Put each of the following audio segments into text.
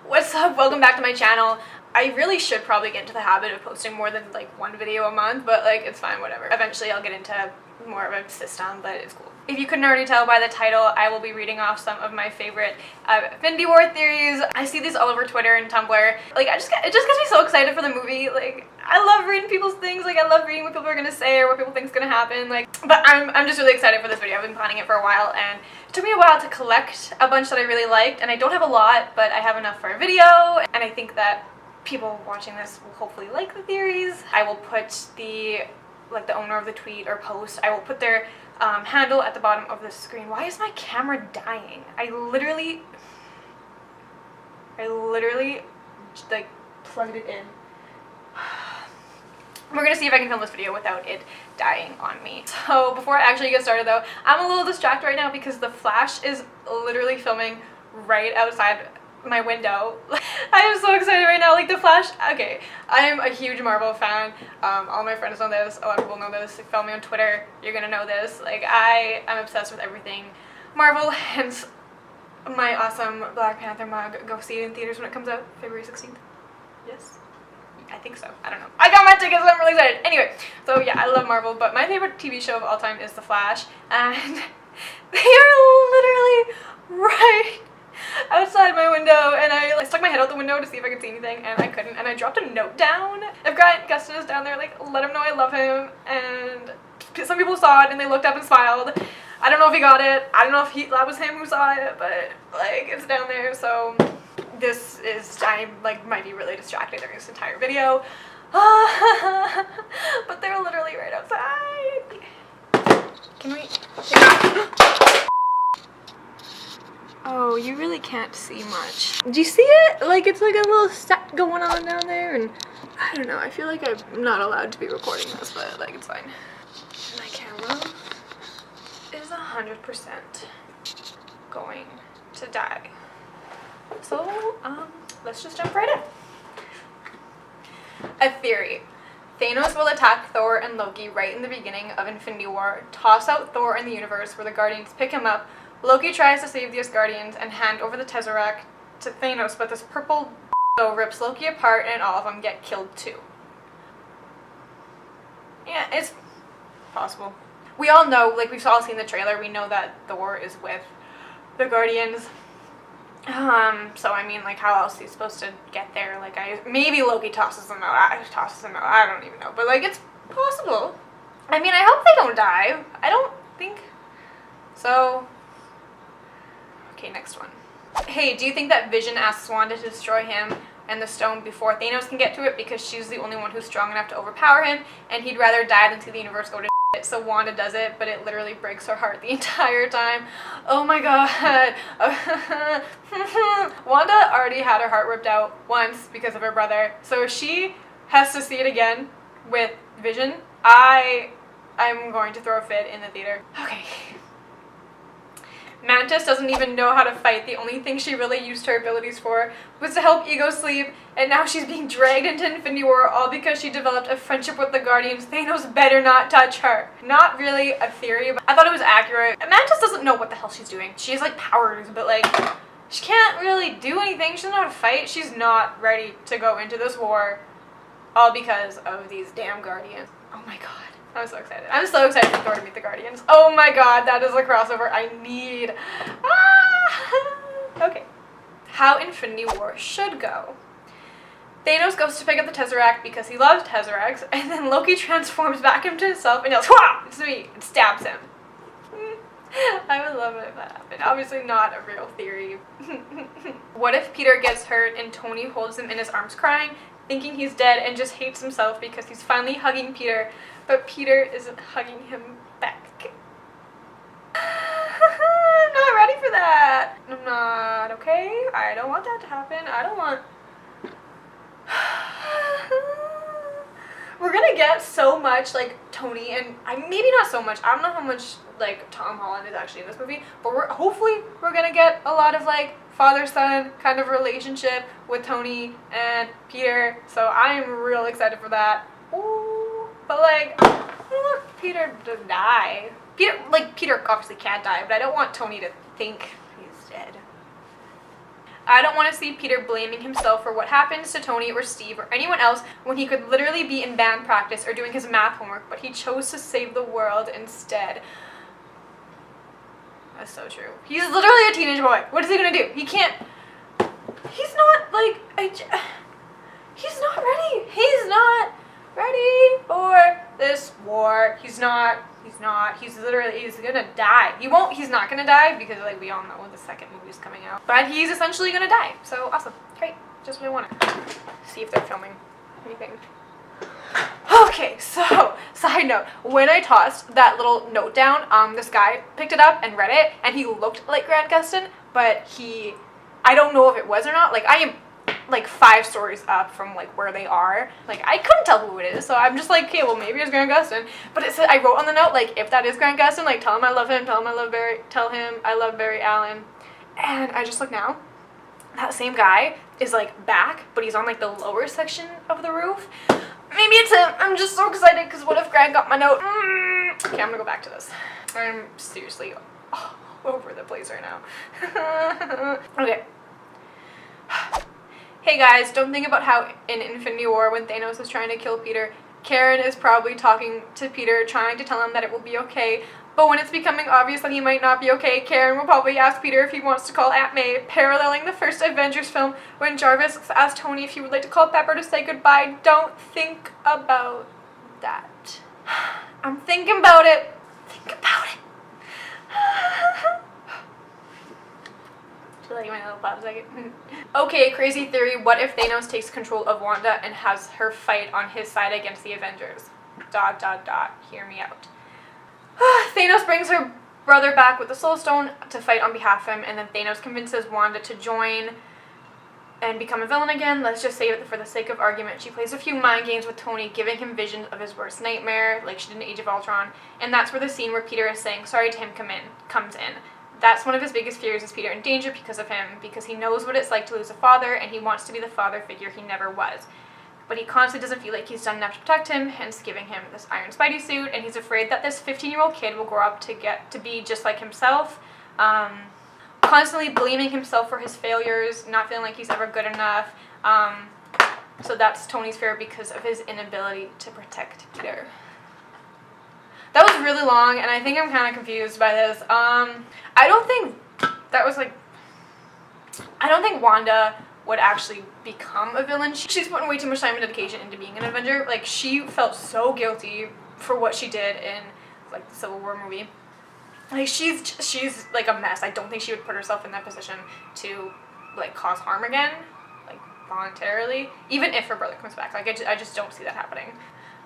What's up? Welcome back to my channel. I really should probably get into the habit of posting more than like one video a month, but like it's fine, whatever. Eventually I'll get into more of a system, but it's cool. If you couldn't already tell by the title, I will be reading off some of my favorite Infinity War theories. I see these all over Twitter and Tumblr. Like it just gets me so excited for the movie. Like I love reading people's things. Like I love reading what people are gonna say or what people think is gonna happen. Like, but I'm just really excited for this video. I've been planning it for a while, and it took me a while to collect a bunch that I really liked. And I don't have a lot, but I have enough for a video. And I think that people watching this will hopefully like the theories. I will put the owner of the tweet or post, I will put their handle at the bottom of the screen. Why is my camera dying? I literally like plugged it in. We're gonna see if I can film this video without it dying on me. So before I actually get started though, I'm a little distracted right now because the flash is literally filming right outside my window. I am so excited right now. Like the Flash, okay, I am a huge Marvel fan. All my friends know this, a lot of people know this. If you follow me on Twitter, you're gonna know this. Like I am obsessed with everything Marvel, hence my awesome Black Panther mug. Go see it in theaters when it comes out, February 16th. Yes? I think so. I don't know. I got my tickets, so I'm really excited. Anyway, so yeah, I love Marvel, but my favorite TV show of all time is The Flash, and they are literally right outside my window, and I like stuck my head out the window to see if I could see anything, and I couldn't, and I dropped a note down. If Grant Gustin is down there, like, let him know I love him, and some people saw it, and they looked up and smiled. I don't know if he got it. I don't know if that was him who saw it, but, like, it's down there, so this is, might be really distracted during this entire video. But they're literally right outside. Can we... Oh, you really can't see much. Do you see it? Like, it's like a little set going on down there, and I don't know, I feel like I'm not allowed to be recording this, but, like, it's fine. My camera is 100% going to die. So, let's just jump right in. A theory. Thanos will attack Thor and Loki right in the beginning of Infinity War, toss out Thor in the universe where the Guardians pick him up. Loki tries to save the Asgardians and hand over the Tesseract to Thanos, but this purple rips Loki apart and all of them get killed too. Yeah, it's possible. We all know, like we've all seen the trailer, we know that Thor is with the Guardians. So I mean, like, how else is he supposed to get there? Like, maybe Loki tosses him out. I don't even know. But, like, it's possible. I mean, I hope they don't die. I don't think so. Okay, next one. Hey, do you think that Vision asks Wanda to destroy him and the stone before Thanos can get to it because she's the only one who's strong enough to overpower him and he'd rather die than see the universe go to shit? So Wanda does it, but it literally breaks her heart the entire time. Oh my god. Wanda already had her heart ripped out once because of her brother, so if she has to see it again with Vision, I'm going to throw a fit in the theater. Okay. Mantis doesn't even know how to fight. The only thing she really used her abilities for was to help Ego sleep, and now she's being dragged into Infinity War all because she developed a friendship with the Guardians. Thanos better not touch her. Not really a theory, but I thought it was accurate. Mantis doesn't know what the hell she's doing. She has like powers, but like she can't really do anything. She doesn't know how to fight. She's not ready to go into this war all because of these damn Guardians. Oh my god. I'm so excited. I'm so excited for Thor to meet the Guardians. Oh my god, that is a crossover I need. Ah! Okay. How Infinity War should go. Thanos goes to pick up the Tesseract because he loves Tesseracts, and then Loki transforms back into himself and yells, "Wah! It's me!" and stabs him. I would love it if that happened. Obviously not a real theory. What if Peter gets hurt and Tony holds him in his arms crying, thinking he's dead and just hates himself because he's finally hugging Peter, but Peter isn't hugging him back? I'm not ready for that. I'm not, okay? I don't want that to happen. I don't want... We're gonna get so much, like, Tony and... maybe not so much. I don't know how much, like, Tom Holland is actually in this movie, but hopefully we're gonna get a lot of, like, father-son kind of relationship with Tony and Peter, so I am real excited for that. Ooh, but like, I don't want Peter to die. Peter obviously can't die, but I don't want Tony to think he's dead. I don't want to see Peter blaming himself for what happens to Tony or Steve or anyone else when he could literally be in band practice or doing his math homework, but he chose to save the world instead. That's so true. He's literally a teenage boy. What is he gonna do? He can't. He's not like he's not ready. He's not ready for this war. He's not. He's literally, he's gonna die. He's not gonna die because, like, we all know the second movie's coming out. But he's essentially gonna die. So awesome. Great. Just what I wanted. See if they're filming anything. Okay, so, side note, when I tossed that little note down, this guy picked it up and read it, and he looked like Grant Gustin, but I don't know if it was or not. Like, I am, like, 5 stories up from, like, where they are. Like, I couldn't tell who it is, so I'm just like, okay, well, maybe it's Grant Gustin. But it said, I wrote on the note, like, if that is Grant Gustin, like, tell him I love him, tell him I love Barry Allen. And I just look now, that same guy is, like, back, but he's on, like, the lower section of the roof. Maybe it's him. I'm just so excited, because what if Grant got my note? Okay, I'm gonna go back to this. I'm seriously all over the place right now. Okay. Hey guys, don't think about how in Infinity War, when Thanos is trying to kill Peter, Karen is probably talking to Peter, trying to tell him that it will be okay. But when it's becoming obvious that he might not be okay, Karen will probably ask Peter if he wants to call Aunt May, paralleling the first Avengers film when Jarvis asked Tony if he would like to call Pepper to say goodbye. Don't think about that. I'm thinking about it. Think about it. Like my little 5 second. Okay, crazy theory. What if Thanos takes control of Wanda and has her fight on his side against the Avengers? ... Hear me out. Thanos brings her brother back with the Soul Stone to fight on behalf of him, and then Thanos convinces Wanda to join and become a villain again. Let's just say that for the sake of argument, she plays a few mind games with Tony, giving him visions of his worst nightmare, like she did in Age of Ultron, and that's where the scene where Peter is saying sorry to him comes in. That's one of his biggest fears, is Peter in danger because of him, because he knows what it's like to lose a father, and he wants to be the father figure he never was. But he constantly doesn't feel like he's done enough to protect him, hence giving him this Iron Spidey suit, and he's afraid that this 15-year-old kid will grow up to be just like himself, constantly blaming himself for his failures, not feeling like he's ever good enough. So that's Tony's fear because of his inability to protect Peter. That was really long, and I think I'm kind of confused by this. I don't think Wanda would actually become a villain. She's putting way too much time and dedication into being an Avenger. Like, she felt so guilty for what she did in, like, the Civil War movie. Like, she's like a mess. I don't think she would put herself in that position to, like, cause harm again, like, voluntarily, even if her brother comes back. Like, I just don't see that happening.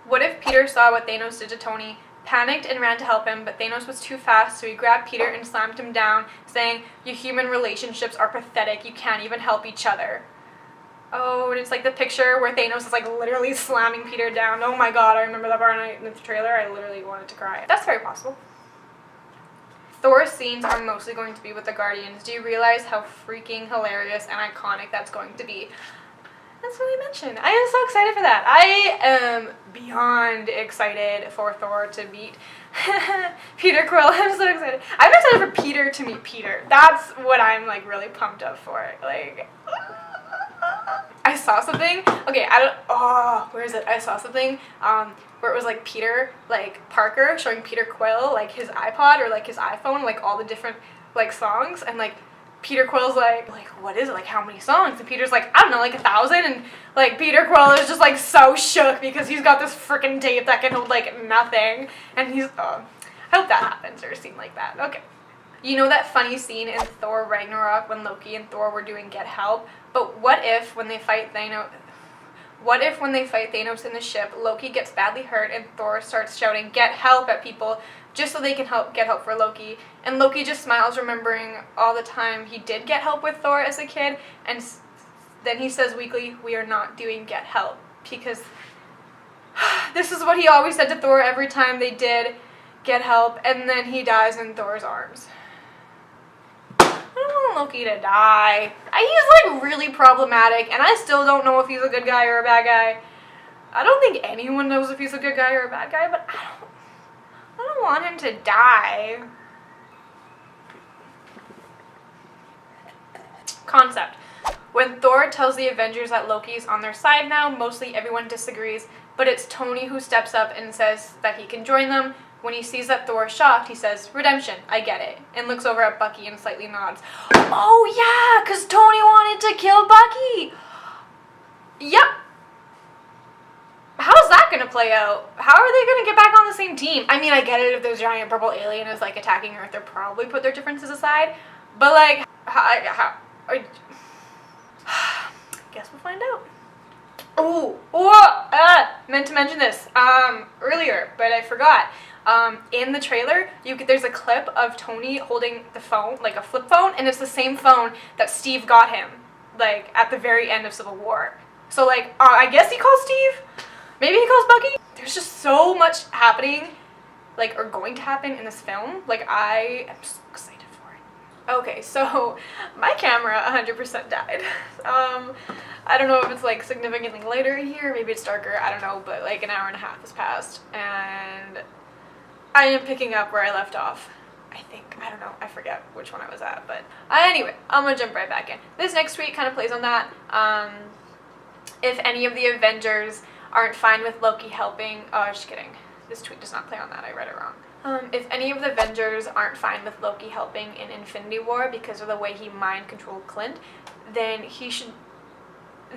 What if Peter saw what Thanos did to Tony, panicked and ran to help him, but Thanos was too fast, so he grabbed Peter and slammed him down, saying, "Your human relationships are pathetic, you can't even help each other." Oh, and it's like the picture where Thanos is, like, literally slamming Peter down. Oh my god, I remember that part in the trailer. I literally wanted to cry. That's very possible. Thor's scenes are mostly going to be with the Guardians. Do you realize how freaking hilarious and iconic that's going to be? That's what I mentioned. I am so excited for that. I am beyond excited for Thor to meet Peter Quill. I'm so excited. I'm excited for Peter to meet Peter. That's what I'm, like, really pumped up for. Like, I saw something. Okay, where is it? I saw something where it was, like, Peter, like, Parker showing Peter Quill, like, his iPod or, like, his iPhone, like, all the different, like, songs, and, like, Peter Quill's like, what is it? Like, how many songs? And Peter's like, I don't know, like 1,000. And, like, Peter Quill is just, like, so shook because he's got this freaking tape that can hold, like, nothing. And he's, I hope that happens, or a scene like that. Okay. You know that funny scene in Thor Ragnarok when Loki and Thor were doing Get Help? But what if when they fight Thanos in the ship, Loki gets badly hurt and Thor starts shouting, "Get help" at people just so they can get help for Loki. And Loki just smiles, remembering all the time he did get help with Thor as a kid, and then he says weakly, "We are not doing Get Help," because this is what he always said to Thor every time they did Get Help, and then he dies in Thor's arms. I don't want Loki to die. He's, like, really problematic, and I still don't know if he's a good guy or a bad guy. I don't think anyone knows if he's a good guy or a bad guy, but I don't want him to die. Concept. When Thor tells the Avengers that Loki's on their side now, mostly everyone disagrees, but it's Tony who steps up and says that he can join them. When he sees that Thor is shocked, he says, "Redemption, I get it," and looks over at Bucky and slightly nods. Oh yeah, because Tony wanted to kill Bucky! Yep. How's that gonna play out? How are they gonna get back on the same team? I mean, I get it if this giant purple alien is like attacking Earth, they'll probably put their differences aside, but like, I guess we'll find out. Meant to mention this earlier, but I forgot. In the trailer, there's a clip of Tony holding the phone, like a flip phone, and it's the same phone that Steve got him, like, at the very end of Civil War. So, like, I guess he calls Steve? Maybe he calls Bucky? There's just so much happening, like, or going to happen in this film. Like, I am so excited for it. Okay, so my camera 100% died. I don't know if it's, like, significantly later here, maybe it's darker, I don't know, but, like, an hour and a half has passed, and I am picking up where I left off. I think, I don't know, I forget which one I was at, but anyway, I'm gonna jump right back in. This next tweet kind of plays on that. If any of the Avengers aren't fine with Loki helping, just kidding, this tweet does not play on that, I read it wrong. If any of the Avengers aren't fine with Loki helping in Infinity War because of the way he mind controlled Clint, then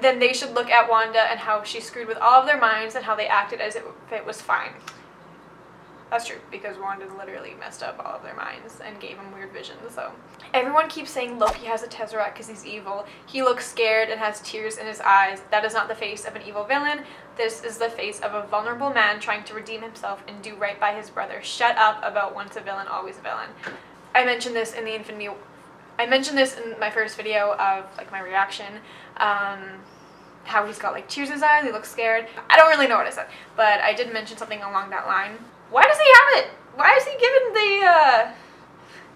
they should look at Wanda and how she screwed with all of their minds and how they acted as if it was fine. That's true, because Wanda literally messed up all of their minds and gave them weird visions, so. Everyone keeps saying Loki has a Tesseract because he's evil. He looks scared and has tears in his eyes. That is not the face of an evil villain. This is the face of a vulnerable man trying to redeem himself and do right by his brother. Shut up about once a villain, always a villain. I mentioned this in my first video of, like, my reaction. How he's got, like, tears in his eyes, he looks scared. I don't really know what I said, but I did mention something along that line. Why does he have it? Why is he giving the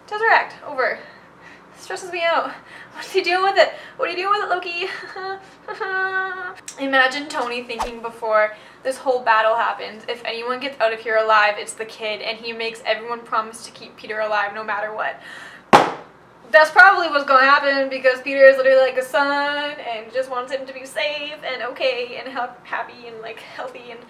Tesseract over? It stresses me out. What's he doing with it? What are you doing with it, Loki? Imagine Tony thinking before this whole battle happens, if anyone gets out of here alive, it's the kid, and he makes everyone promise to keep Peter alive no matter what. That's probably what's going to happen, because Peter is literally like a son and just wants him to be safe and okay and happy and, like, healthy and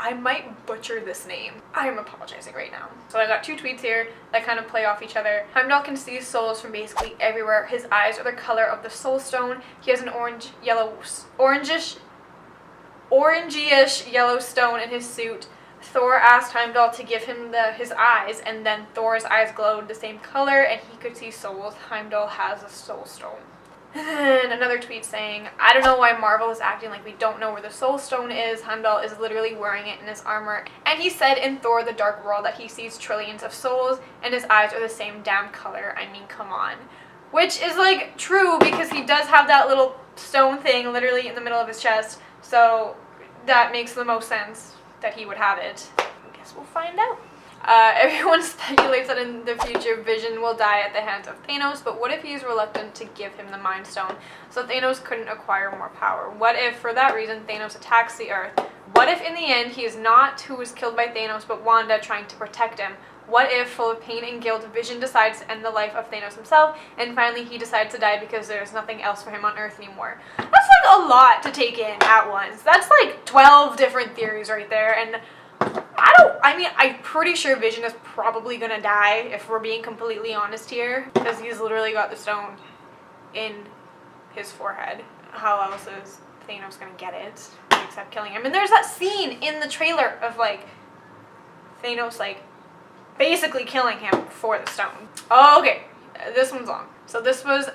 I might butcher this name. I am apologizing right now. So I got two tweets here that kind of play off each other. Heimdall can see souls from basically everywhere. His eyes are the color of the soul stone. He has an orangish yellow stone in his suit. Thor asked Heimdall to give him his eyes, and then Thor's eyes glowed the same color and he could see souls. Heimdall has a soul stone. And another tweet saying, I don't know why Marvel is acting like we don't know where the Soul Stone is. Heimdall is literally wearing it in his armor. And he said in Thor the Dark World that he sees trillions of souls and his eyes are the same damn color. I mean, come on. Which is, like, true, because he does have that little stone thing literally in the middle of his chest. So that makes the most sense that he would have it. I guess we'll find out. Everyone speculates that in the future Vision will die at the hands of Thanos, but what if he's reluctant to give him the Mind Stone so Thanos couldn't acquire more power? What if, for that reason, Thanos attacks the Earth? What if in the end he is not who was killed by Thanos but Wanda trying to protect him? What if, full of pain and guilt, Vision decides to end the life of Thanos himself and finally he decides to die because there's nothing else for him on Earth anymore? That's like a lot to take in at once. That's like 12 different theories right there, and I'm pretty sure Vision is probably gonna die, if we're being completely honest here, because he's literally got the stone in his forehead. How else is Thanos gonna get it except killing him? And there's that scene in the trailer of, like, Thanos, like, basically killing him for the stone. Oh, okay, this one's long. So this was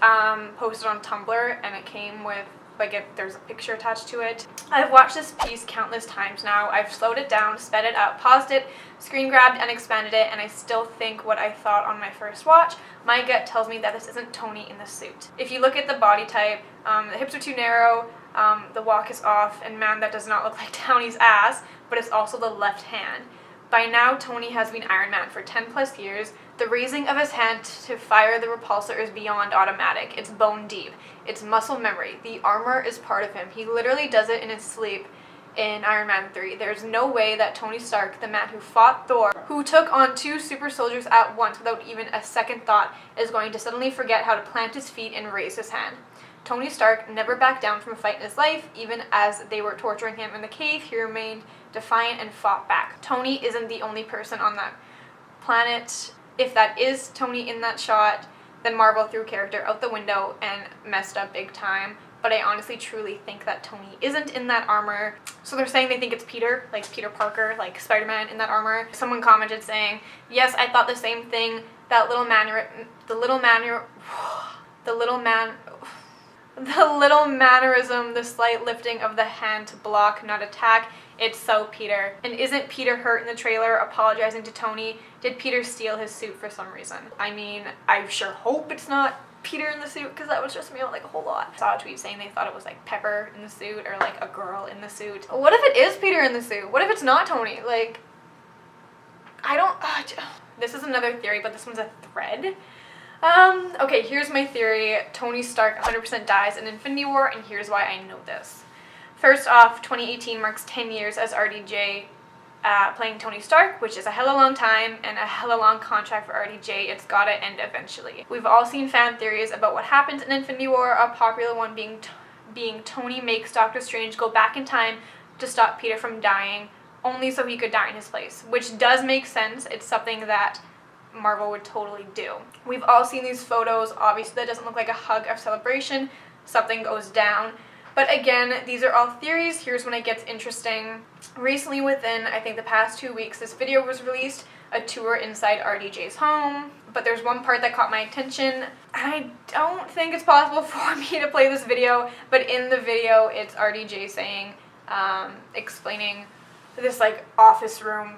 posted on Tumblr, and it came with, like, there's a picture attached to it. I've watched this piece countless times now. I've slowed it down, sped it up, paused it, screen grabbed and expanded it, and I still think what I thought on my first watch. My gut tells me that this isn't Tony in the suit. If you look at the body type, the hips are too narrow, the walk is off, and man, that does not look like Tony's ass, but it's also the left hand. By now, Tony has been Iron Man for 10 plus years. The raising of his hand to fire the repulsor is beyond automatic. It's bone deep. It's muscle memory. The armor is part of him. He literally does it in his sleep. in Iron Man 3. There's no way that Tony Stark, the man who fought Thor, who took on 2 super soldiers at once without even a second thought, is going to suddenly forget how to plant his feet and raise his hand. Tony Stark never backed down from a fight in his life. Even as they were torturing him in the cave, he remained defiant and fought back. Tony isn't the only person on that planet. If that is Tony in that shot, then Marvel threw character out the window and messed up big time. But I honestly truly think that Tony isn't in that armor. So they're saying they think it's Peter, like Peter Parker, like Spider-Man in that armor. Someone commented saying, yes, I thought the same thing. That little mannerism, the slight lifting of the hand to block, not attack. It's so Peter. And isn't Peter hurt in the trailer, apologizing to Tony? Did Peter steal his suit for some reason? I mean, I sure hope it's not Peter in the suit, because that would stress me out like a whole lot. I saw a tweet saying they thought it was like Pepper in the suit or like a girl in the suit. What if it is Peter in the suit? What if it's not Tony? Like, I don't... this is another theory, but this one's a thread. Okay, here's my theory. Tony Stark 100% dies in Infinity War, and here's why I know this. First off, 2018 marks 10 years as RDJ playing Tony Stark, which is a hella long time and a hella long contract for RDJ. It's gotta end eventually. We've all seen fan theories about what happens in Infinity War, a popular one being Tony makes Doctor Strange go back in time to stop Peter from dying, only so he could die in his place, which does make sense. It's something that Marvel would totally do. We've all seen these photos. Obviously that doesn't look like a hug of celebration. Something goes down. But again, these are all theories. Here's when it gets interesting. Recently, within I think the past 2 weeks, this video was released, a tour inside RDJ's home. But there's one part that caught my attention. I don't think it's possible for me to play this video, but in the video it's RDJ saying, explaining this like office room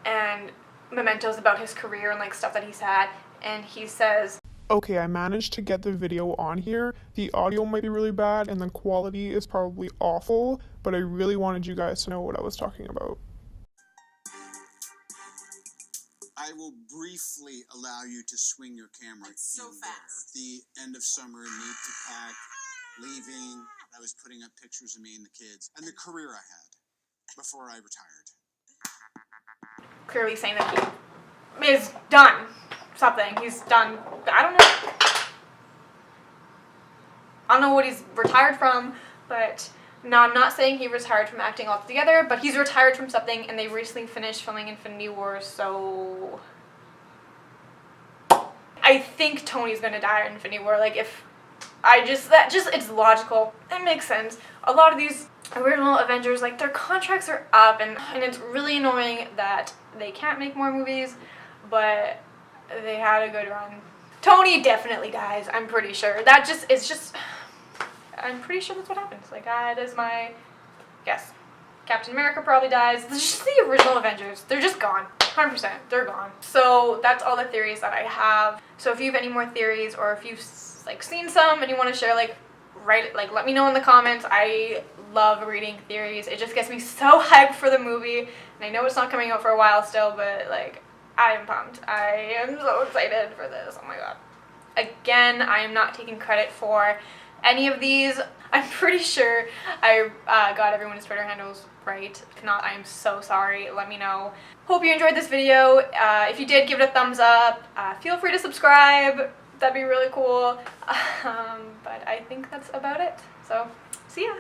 and mementos about his career and like stuff that he's had, and he says, okay, I managed to get the video on here. The audio might be really bad and the quality is probably awful, but I really wanted you guys to know what I was talking about. I will briefly allow you to swing your camera. It's so fast. The end of summer, need to pack, leaving. I was putting up pictures of me and the kids and the career I had before I retired. Clearly saying that he is done. Something. He's done. I don't know what he's retired from, but no, I'm not saying he retired from acting altogether, but he's retired from something, and they recently finished filming Infinity War, so I think Tony's gonna die in Infinity War. Like, if it's logical. It makes sense. A lot of these original Avengers, like, their contracts are up, and it's really annoying that they can't make more movies, but they had a good run. Tony definitely dies, I'm pretty sure. I'm pretty sure that's what happens. Like, that is my guess. Captain America probably dies. It's just the original Avengers. They're just gone. 100%. They're gone. So that's all the theories that I have. So if you have any more theories, or if you've like seen some and you want to share, like, let me know in the comments. I love reading theories. It just gets me so hyped for the movie. And I know it's not coming out for a while still, but like, I am pumped. I am so excited for this. Oh my god. Again, I am not taking credit for any of these. I'm pretty sure I got everyone's Twitter handles right. If not, I am so sorry. Let me know. Hope you enjoyed this video. If you did, give it a thumbs up. Feel free to subscribe. That'd be really cool. But I think that's about it. So, see ya.